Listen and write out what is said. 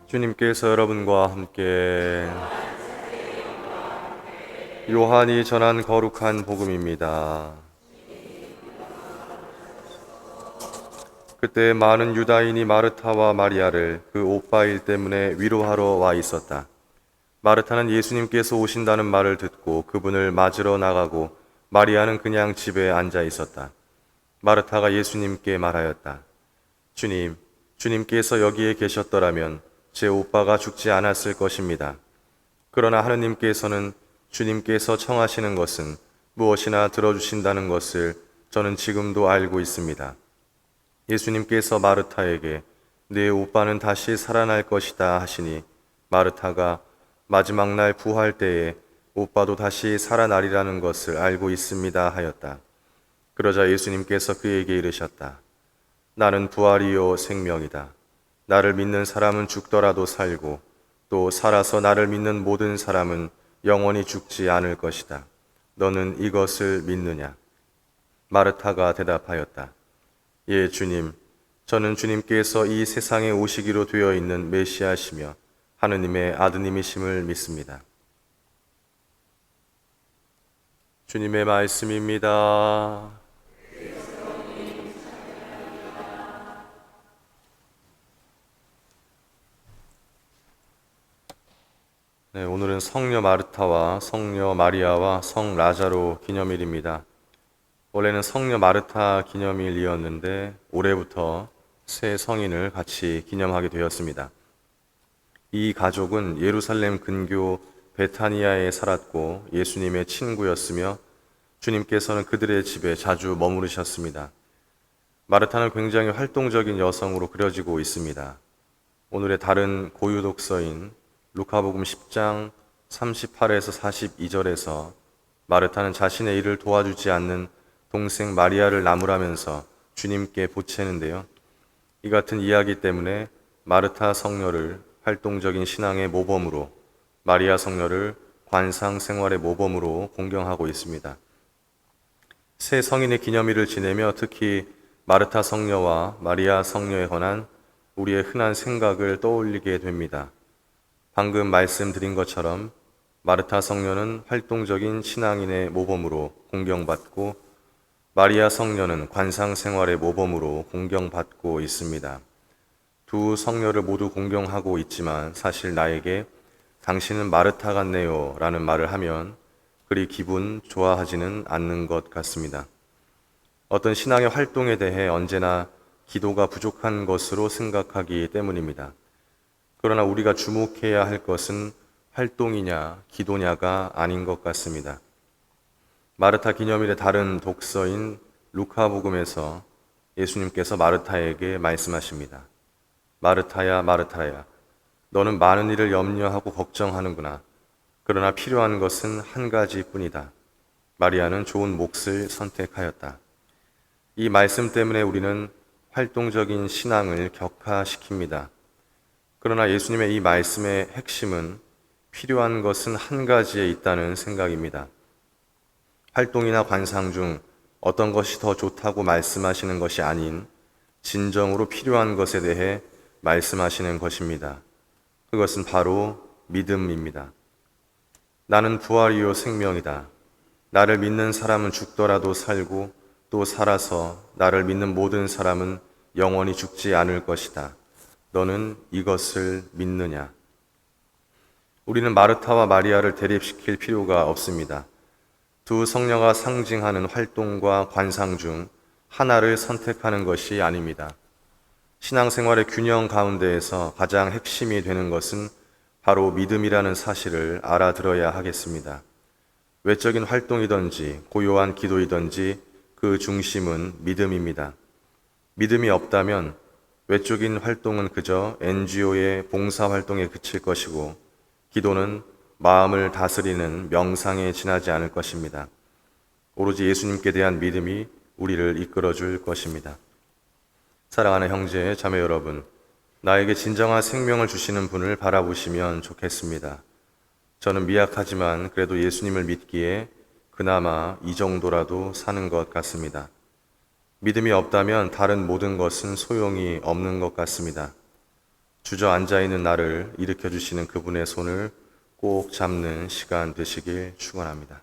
주님께서 여러분과 함께 요한이 전한 거룩한 복음입니다. 그때 많은 유다인이 마르타와 마리아를 그 오빠일 때문에 위로하러 와 있었다. 마르타는 예수님께서 오신다는 말을 듣고 그분을 맞으러 나가고 마리아는 그냥 집에 앉아 있었다. 마르타가 예수님께 말하였다. 주님, 주님께서 여기에 계셨더라면 제 오빠가 죽지 않았을 것입니다. 그러나 하느님께서는 주님께서 청하시는 것은 무엇이나 들어주신다는 것을 저는 지금도 알고 있습니다. 예수님께서 마르타에게 네 오빠는 다시 살아날 것이다 하시니 마르타가 마지막 날 부활 때에 오빠도 다시 살아나리라는 것을 알고 있습니다 하였다. 그러자 예수님께서 그에게 이르셨다. 나는 부활이요 생명이다. 나를 믿는 사람은 죽더라도 살고 또 살아서 나를 믿는 모든 사람은 영원히 죽지 않을 것이다. 너는 이것을 믿느냐? 마르타가 대답하였다. 예, 주님. 저는 주님께서 이 세상에 오시기로 되어 있는 메시아시며 하느님의 아드님이심을 믿습니다. 주님의 말씀입니다. 네, 오늘은 성녀 마르타와 성녀 마리아와 성 라자로 기념일입니다. 원래는 성녀 마르타 기념일이었는데 올해부터 새 성인을 같이 기념하게 되었습니다. 이 가족은 예루살렘 근교 베타니아에 살았고 예수님의 친구였으며 주님께서는 그들의 집에 자주 머무르셨습니다. 마르타는 굉장히 활동적인 여성으로 그려지고 있습니다. 오늘의 다른 고유 독서인 루카복음 10장 38에서 42절에서 마르타는 자신의 일을 도와주지 않는 동생 마리아를 나무라면서 주님께 보채는데요. 이 같은 이야기 때문에 마르타 성녀를 활동적인 신앙의 모범으로, 마리아 성녀를 관상 생활의 모범으로 공경하고 있습니다. 새 성인의 기념일을 지내며 특히 마르타 성녀와 마리아 성녀에 관한 우리의 흔한 생각을 떠올리게 됩니다. 방금 말씀드린 것처럼 마르타 성녀는 활동적인 신앙인의 모범으로 공경받고 마리아 성녀는 관상 생활의 모범으로 공경받고 있습니다. 두 성녀를 모두 공경하고 있지만 사실 나에게 당신은 마르타 같네요 라는 말을 하면 그리 기분 좋아하지는 않는 것 같습니다. 어떤 신앙의 활동에 대해 언제나 기도가 부족한 것으로 생각하기 때문입니다. 그러나 우리가 주목해야 할 것은 활동이냐 기도냐가 아닌 것 같습니다. 마르타 기념일의 다른 독서인 루카복음에서 예수님께서 마르타에게 말씀하십니다. 마르타야, 마르타야, 너는 많은 일을 염려하고 걱정하는구나. 그러나 필요한 것은 한 가지뿐이다. 마리아는 좋은 몫을 선택하였다. 이 말씀 때문에 우리는 활동적인 신앙을 격화시킵니다. 그러나 예수님의 이 말씀의 핵심은 필요한 것은 한 가지에 있다는 생각입니다. 활동이나 관상 중 어떤 것이 더 좋다고 말씀하시는 것이 아닌 진정으로 필요한 것에 대해 말씀하시는 것입니다. 그것은 바로 믿음입니다. 나는 부활이요 생명이다. 나를 믿는 사람은 죽더라도 살고 또 살아서 나를 믿는 모든 사람은 영원히 죽지 않을 것이다. 너는 이것을 믿느냐? 우리는 마르타와 마리아를 대립시킬 필요가 없습니다. 두 성녀가 상징하는 활동과 관상 중 하나를 선택하는 것이 아닙니다. 신앙생활의 균형 가운데에서 가장 핵심이 되는 것은 바로 믿음이라는 사실을 알아들어야 하겠습니다. 외적인 활동이든지 고요한 기도이든지 그 중심은 믿음입니다. 믿음이 없다면 외적인 활동은 그저 NGO의 봉사활동에 그칠 것이고 기도는 마음을 다스리는 명상에 지나지 않을 것입니다. 오로지 예수님께 대한 믿음이 우리를 이끌어줄 것입니다. 사랑하는 형제, 자매 여러분, 나에게 진정한 생명을 주시는 분을 바라보시면 좋겠습니다. 저는 미약하지만 그래도 예수님을 믿기에 그나마 이 정도라도 사는 것 같습니다. 믿음이 없다면 다른 모든 것은 소용이 없는 것 같습니다. 주저앉아 있는 나를 일으켜 주시는 그분의 손을 꼭 잡는 시간 되시길 축원합니다.